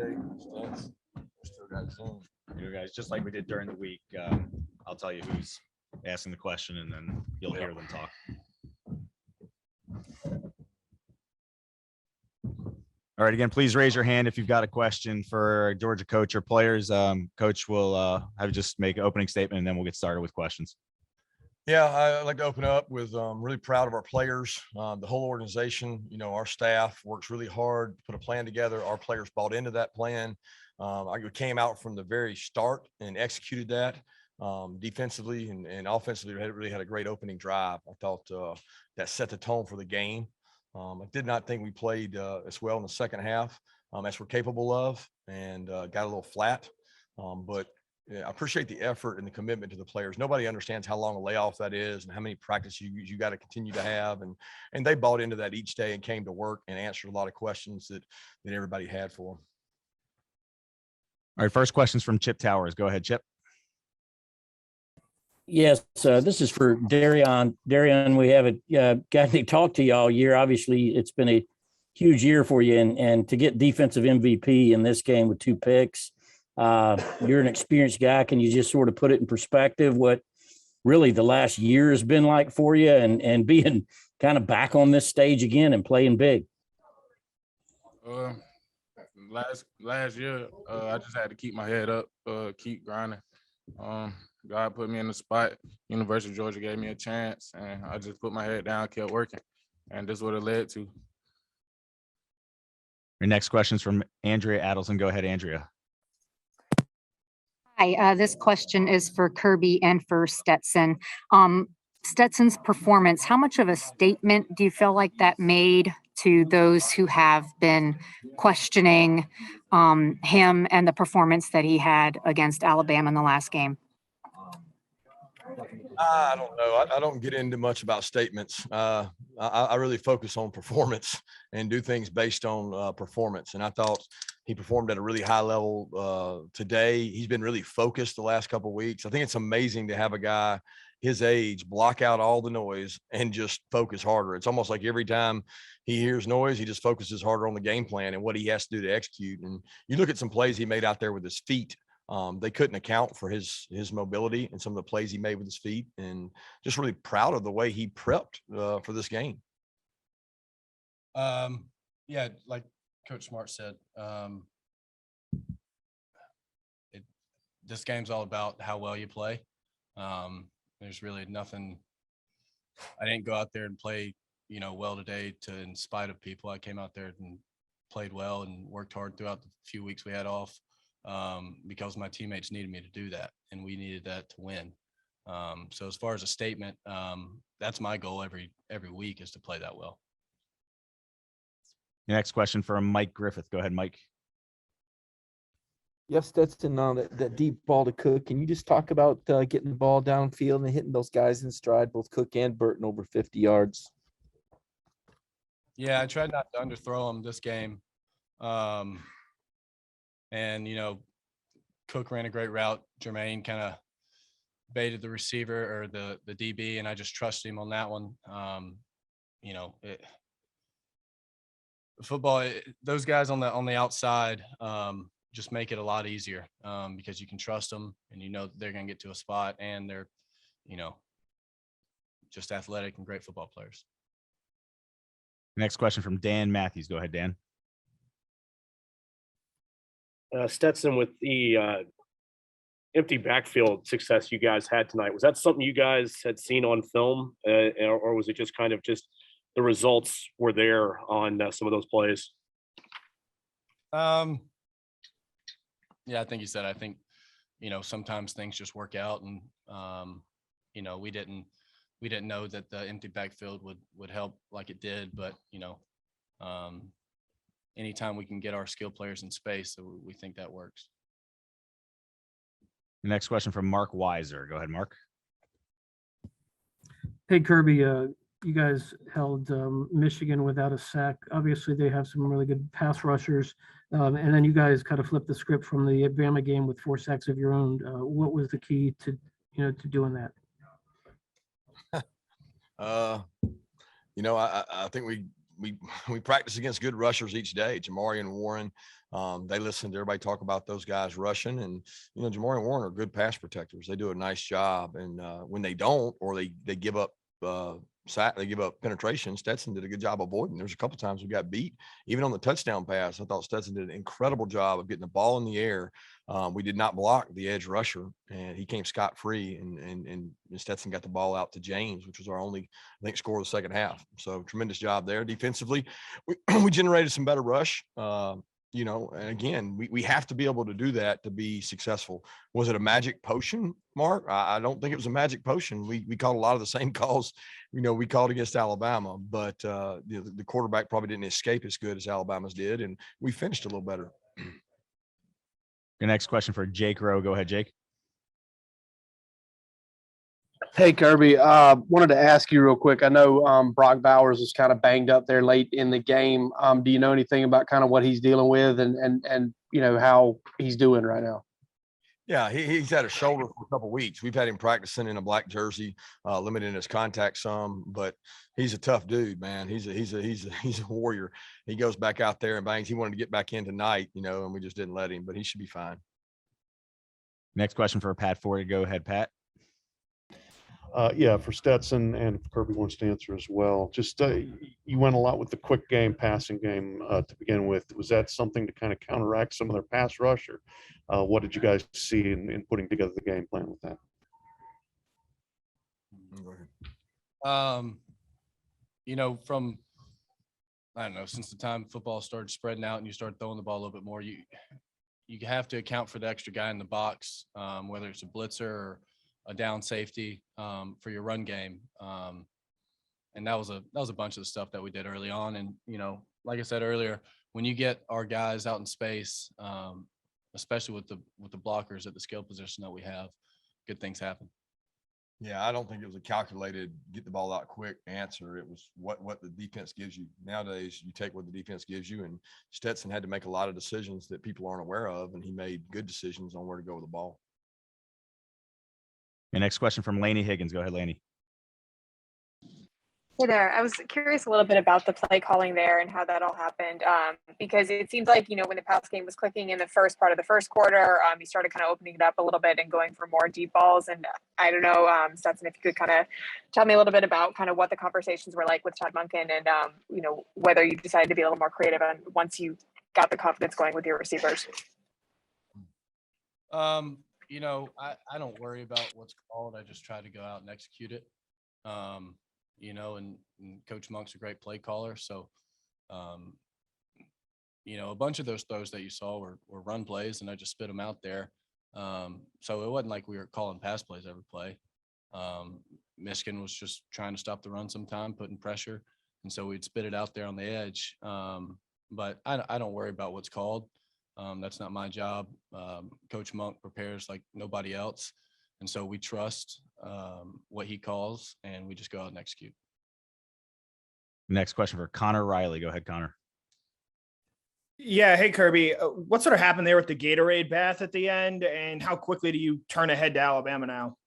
Hey, thanks. We still got Zoom. You guys, just like we did during the week, I'll tell you who's asking the question, and then you'll hear them talk. All right, again, please raise your hand if you've got a question for Georgia coach or players. Coach will have you just make an opening statement, and then we'll get started with questions. Yeah, I'd like to open up with really proud of our players, the whole organization. You know, our staff works really hard to put a plan together. Our players bought into that plan. I came out from the very start and executed that defensively and offensively. Really had a great opening drive. I thought that set the tone for the game. I did not think we played as well in the second half as we're capable of, and got a little flat. But yeah, I appreciate the effort and the commitment to the players. Nobody understands how long a layoff that is and how many practice you got to continue to have. And they bought into that each day and came to work and answered a lot of questions that everybody had for them. All right, first question's from Chip Towers. Go ahead, Chip. Yes, this is for Derion. Derion, we haven't gotten to talk to you all year. Obviously, it's been a huge year for you, and to get defensive MVP in this game with 2 picks, you're an experienced guy. Can you just sort of put it in perspective what really the last year has been like for you, and being kind of back on this stage again and playing big? Last year, I just had to keep my head up, keep grinding. God put me in the spot. University of Georgia gave me a chance, and I just put my head down, kept working, and this is what it led to. Your next question's from Andrea Adelson. Go ahead, Andrea. Hi, this question is for Kirby and for Stetson. Stetson's performance, how much of a statement do you feel like that made to those who have been questioning him and the performance that he had against Alabama in the last game? I don't know. I don't get into much about statements. I really focus on performance and do things based on performance. And I thought he performed at a really high level today. He's been really focused the last couple of weeks. I think it's amazing to have a guy his age block out all the noise and just focus harder. It's almost like every time he hears noise, he just focuses harder on the game plan and what he has to do to execute. And you look at some plays he made out there with his feet. They couldn't account for his mobility and some of the plays he made with his feet, and just really proud of the way he prepped for this game. Yeah, like Coach Smart said, this game's all about how well you play. There's really nothing. I didn't go out there and play, well today in spite of people. I came out there and played well and worked hard throughout the few weeks we had off. Because my teammates needed me to do that, and we needed that to win. So as far as a statement, that's my goal every week, is to play that well. Your next question from Mike Griffith. Go ahead, Mike. Yes, Stetson, that deep ball to Cook. Can you just talk about getting the ball downfield and hitting those guys in stride, both Cook and Burton, over 50 yards? Yeah, I tried not to underthrow him this game. And, Cook ran a great route. Jermaine kind of baited the receiver or the DB, and I just trusted him on that one. Football, those guys on the outside just make it a lot easier because you can trust them, and they're going to get to a spot, and they're, just athletic and great football players. Next question from Dan Matthews. Go ahead, Dan. Stetson, with the empty backfield success you guys had tonight, was that something you guys had seen on film, or was it just kind of just the results were there on some of those plays? Yeah, I think you said. I think sometimes things just work out, and we didn't know that the empty backfield would help like it did, but anytime we can get our skill players in space, so we think that works. The next question from Mark Weiser. Go ahead, Mark. Hey, Kirby, you guys held Michigan without a sack. Obviously, they have some really good pass rushers. And then you guys kind of flipped the script from the Bama game with 4 sacks of your own. What was the key to doing that? I think we we practice against good rushers each day. Jamari and Warren, they listen to everybody talk about those guys rushing, and Jamari and Warren are good pass protectors. They do a nice job, and when they don't, or they give up they give up penetration, Stetson did a good job avoiding. There's a couple times we got beat, even on the touchdown pass. I thought Stetson did an incredible job of getting the ball in the air. We did not block the edge rusher, and he came scot-free, and Stetson got the ball out to James, which was our only, I think, score of the second half. So tremendous job there. Defensively, we generated some better rush. And again, we have to be able to do that to be successful. Was it a magic potion, Mark? I don't think it was a magic potion. We called a lot of the same calls, we called against Alabama, but the quarterback probably didn't escape as good as Alabama's did, and we finished a little better. Your next question for Jake Rowe. Go ahead, Jake. Hey, Kirby. Wanted to ask you real quick. I know Brock Bowers was kind of banged up there late in the game. Do you know anything about kind of what he's dealing with and how he's doing right now? Yeah, he's had a shoulder for a couple of weeks. We've had him practicing in a black jersey, limiting his contact some, but he's a tough dude, man. He's a warrior. He goes back out there and bangs. He wanted to get back in tonight, and we just didn't let him, but he should be fine. Next question for Pat Ford. Go ahead, Pat. Yeah, for Stetson, and if Kirby wants to answer as well. Just you went a lot with the quick game, passing game to begin with. Was that something to kind of counteract some of their pass rush, or what did you guys see in putting together the game plan with that? From I don't know, since the time football started spreading out and you start throwing the ball a little bit more, you have to account for the extra guy in the box, whether it's a blitzer or a down safety for your run game. And that was a bunch of the stuff that we did early on. And, like I said earlier, when you get our guys out in space, especially with the blockers at the skill position that we have, good things happen. Yeah, I don't think it was a calculated get the ball out quick answer. It was what the defense gives you. Nowadays, you take what the defense gives you, and Stetson had to make a lot of decisions that people aren't aware of, and he made good decisions on where to go with the ball. Your next question from Laney Higgins. Go ahead, Laney. Hey there. I was curious a little bit about the play calling there and how that all happened, because it seems like, when the pass game was clicking in the first part of the first quarter, you started kind of opening it up a little bit and going for more deep balls. And I don't know, Stetson, if you could kind of tell me a little bit about kind of what the conversations were like with Todd Monken and, whether you decided to be a little more creative once you got the confidence going with your receivers. I don't worry about what's called. I just try to go out and execute it. And Coach Monk's a great play caller. So, a bunch of those throws that you saw were run plays, and I just spit them out there. So it wasn't like we were calling pass plays every play. Michigan was just trying to stop the run sometime, putting pressure. And so we'd spit it out there on the edge. But I don't worry about what's called. That's not my job. Coach Monk prepares like nobody else. And so we trust what he calls, and we just go out and execute. Next question for Connor Riley. Go ahead, Connor. Yeah. Hey, Kirby. What sort of happened there with the Gatorade bath at the end, and how quickly do you turn ahead to Alabama now?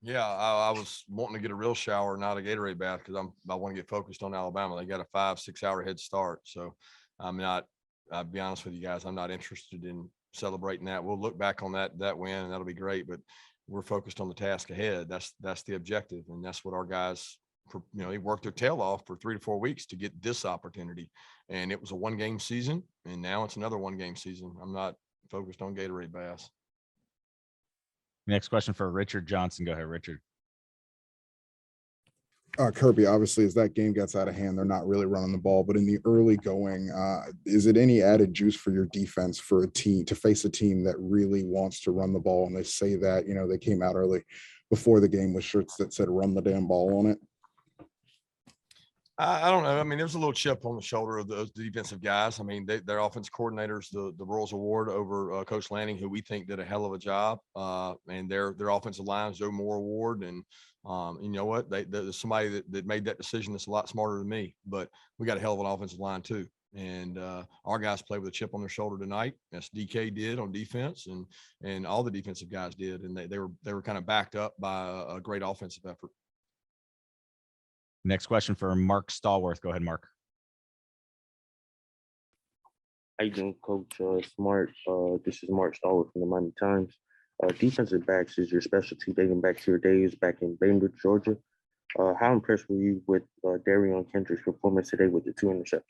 Yeah, I was wanting to get a real shower, not a Gatorade bath, because I want to get focused on Alabama. They got a 5-6 hour head start. So I'll be honest with you guys, I'm not interested in celebrating that. We'll look back on that win, and that'll be great, but we're focused on the task ahead. That's the objective, and that's what our guys, they worked their tail off for 3 to 4 weeks to get this opportunity. And it was a 1-game season, and now it's another 1-game season. I'm not focused on Gatorade baths. Next question for Richard Johnson. Go ahead, Richard. Kirby, obviously, as that game gets out of hand, they're not really running the ball. But in the early going, is it any added juice for your defense for a team to face a team that really wants to run the ball? And they say that, they came out early before the game with shirts that said "run the damn ball" on it. I don't know. I mean, there's a little chip on the shoulder of those defensive guys. I mean, their offense coordinators, the Royals Award over Coach Lanning, who we think did a hell of a job, and their offensive line, Joe Moore Award, and you know what? There's somebody that made that decision that's a lot smarter than me. But we got a hell of an offensive line too, and our guys played with a chip on their shoulder tonight. As DK did on defense, and all the defensive guys did, and they were kind of backed up by a great offensive effort. Next question for Mark Stallworth. Go ahead, Mark. How you doing, Coach Smart? This is Mark Stallworth from the Miami Times. Defensive backs is your specialty dating back to your days back in Bainbridge, Georgia. How impressed were you with Derion Kendrick's performance today with the 2 interceptions?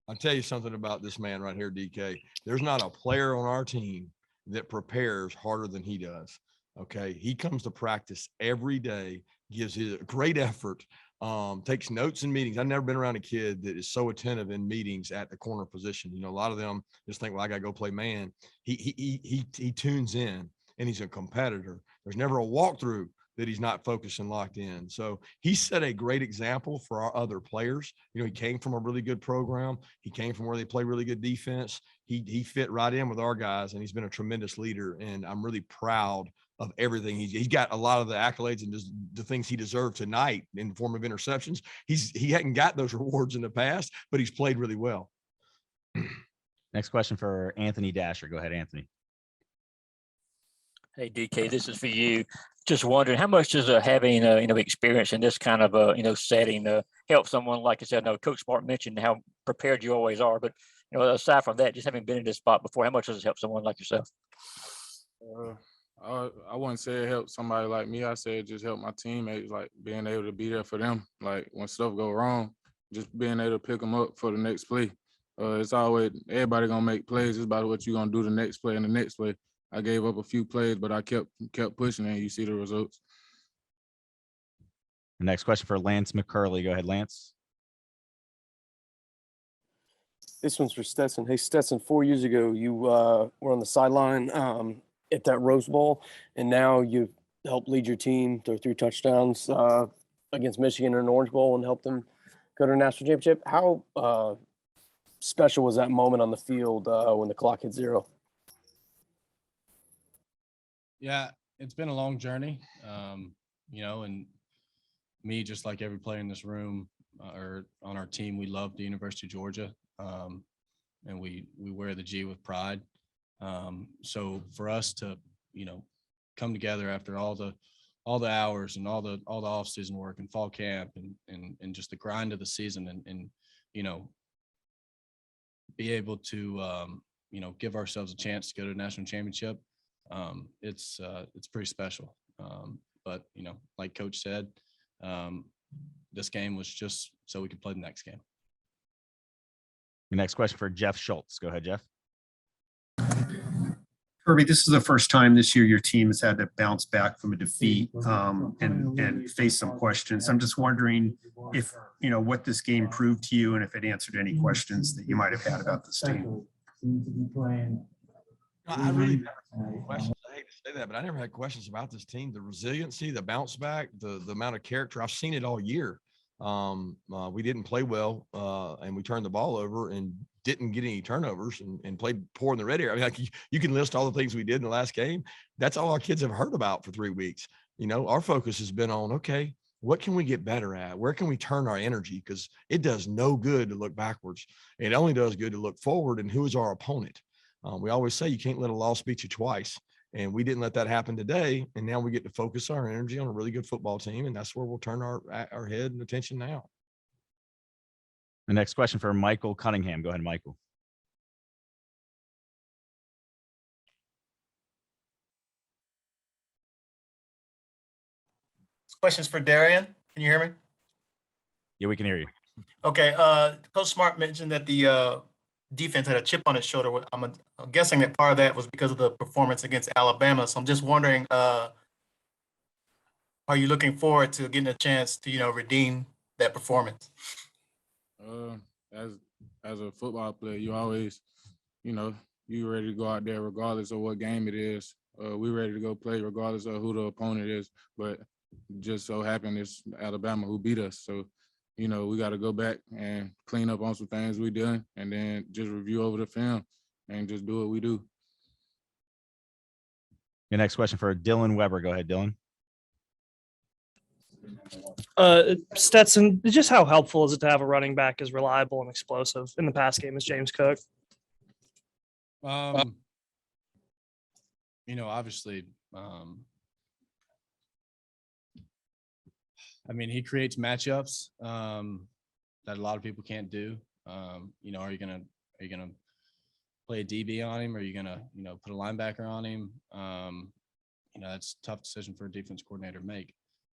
I'll tell you something about this man right here, DK. There's not a player on our team that prepares harder than he does. Okay. He comes to practice every day, gives his great effort, takes notes in meetings. I've never been around a kid that is so attentive in meetings at the corner position. You know, a lot of them just think, well, I got to go play man. He tunes in, and he's a competitor. There's never a walkthrough that he's not focused and locked in. So he set a great example for our other players. You know, he came from a really good program. He came from where they play really good defense. He fit right in with our guys, and he's been a tremendous leader. And I'm really proud of everything. He's got a lot of the accolades and just the things he deserved tonight in the form of interceptions. He hadn't got those rewards in the past, but he's played really well. Next question for Anthony Dasher. Go ahead, Anthony. Hey, DK, this is for you. Just wondering, how much does having experience in this kind of setting help someone? Like I said, I know Coach Smart mentioned how prepared you always are, but aside from that, just having been in this spot before, how much does it help someone like yourself? I wouldn't say it helped somebody like me. I said it just helped my teammates, like being able to be there for them. Like when stuff go wrong, just being able to pick them up for the next play. It's always everybody gonna make plays. It's about what you're gonna do the next play and the next play. I gave up a few plays, but I kept pushing, and you see the results. The next question for Lance McCurley. Go ahead, Lance. This one's for Stetson. Hey, Stetson, 4 years ago, you were on the sideline at that Rose Bowl, and now you've helped lead your team to 3 touchdowns against Michigan in an Orange Bowl and helped them go to a national championship. How special was that moment on the field when the clock hit 0? Yeah, it's been a long journey, and me, just like every player in this room or on our team, we love the University of Georgia, and we wear the G with pride. So for us to, come together after all the hours and all the off-season work and fall camp and just the grind of the season and be able to, give ourselves a chance to go to a national championship. It's pretty special. But like Coach said, this game was just so we could play the next game. The next question for Jeff Schultz. Go ahead, Jeff. Kirby, this is the first time this year your team has had to bounce back from a defeat and face some questions. I'm just wondering if, what this game proved to you and if it answered any questions that you might have had about this team. I really never had questions. I hate to say that, but I never had questions about this team. The resiliency, the bounce back, the amount of character. I've seen it all year. We didn't play well, and we turned the ball over and didn't get any turnovers and played poor in the red area. I mean, like you can list all the things we did in the last game. That's all our kids have heard about for 3 weeks. Our focus has been on, okay, what can we get better at? Where can we turn our energy? Because it does no good to look backwards. It only does good to look forward. And who is our opponent? We always say you can't let a loss beat you twice. And we didn't let that happen today. And now we get to focus our energy on a really good football team. And that's where we'll turn our head and attention now. The next question for Michael Cunningham. Go ahead, Michael. Questions for Derion. Can you hear me? Yeah, we can hear you. Okay. Coach Smart mentioned that the defense had a chip on its shoulder. I'm guessing that part of that was because of the performance against Alabama. So I'm just wondering, are you looking forward to getting a chance to, redeem that performance? As a football player, you always, you ready to go out there regardless of what game it is. We ready to go play regardless of who the opponent is. But just so happened it's Alabama who beat us. So, we got to go back and clean up on some things we done and then just review over the film and just do what we do. Your next question for Dylan Weber. Go ahead, Dylan. Stetson, just how helpful is it to have a running back as reliable and explosive in the pass game as James Cook? Obviously, he creates matchups that a lot of people can't do. Are you gonna play a DB on him? Or are you going to, put a linebacker on him? That's a tough decision for a defense coordinator to make.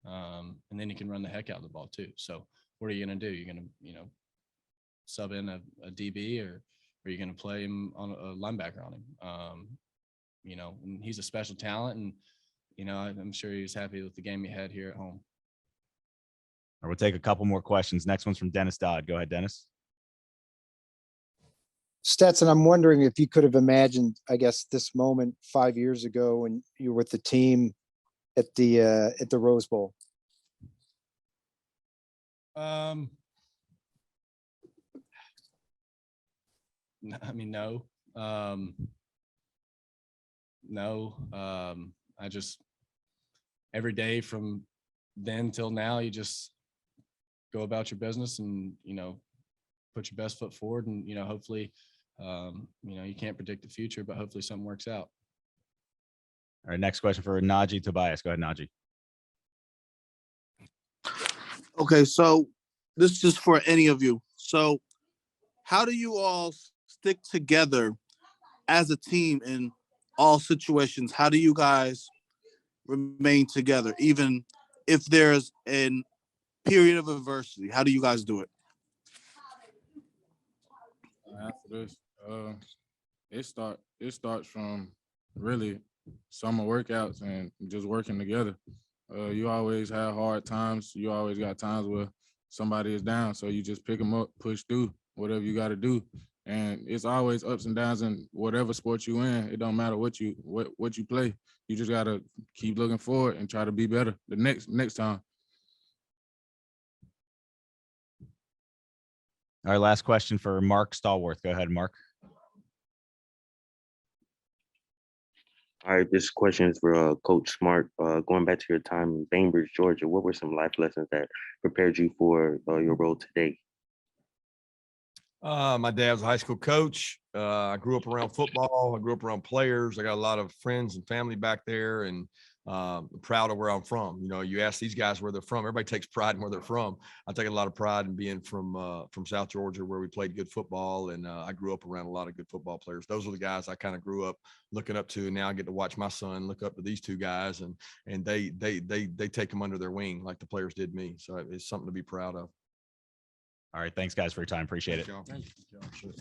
And then you can run the heck out of the ball too. So what are you going to do? You're going to, sub in a DB, or are you going to play him on a linebacker on him? And he's a special talent, and, I'm sure he was happy with the game he had here at home. Or we'll take a couple more questions. Next one's from Dennis Dodd. Go ahead, Dennis. Stetson, I'm wondering if you could have imagined, I guess, this moment 5 years ago when you were with the team at the Rose Bowl. No. No. I just, every day from then till now, you just go about your business and, put your best foot forward, and, hopefully, you can't predict the future, but hopefully something works out. All right. Next question for Najee Tobias. Go ahead, Najee. Okay, so this is for any of you. So how do you all stick together as a team in all situations? How do you guys remain together, even if there's a period of adversity? How do you guys do it? After this, it starts from really summer workouts and just working together. You always have hard times. You always got times where somebody is down, so you just pick them up, push through whatever you got to do. And it's always ups and downs in whatever sport you in. It don't matter what you play. You just gotta keep looking forward and try to be better the next time. Our last question for Mark Stallworth. Go ahead, Mark. All right, this question is for Coach Smart. Going back to your time in Bainbridge, Georgia, what were some life lessons that prepared you for your role today? My dad was a high school coach. I grew up around football. I grew up around players. I got a lot of friends and family back there, and proud of where I'm from. You ask these guys where they're from. Everybody takes pride in where they're from. I take a lot of pride in being from South Georgia, where we played good football, and I grew up around a lot of good football players. Those are the guys I kind of grew up looking up to, and now I get to watch my son look up to these two guys, and they take them under their wing like the players did me. So it's something to be proud of. All right. Thanks, guys, for your time. Appreciate it. Thank you.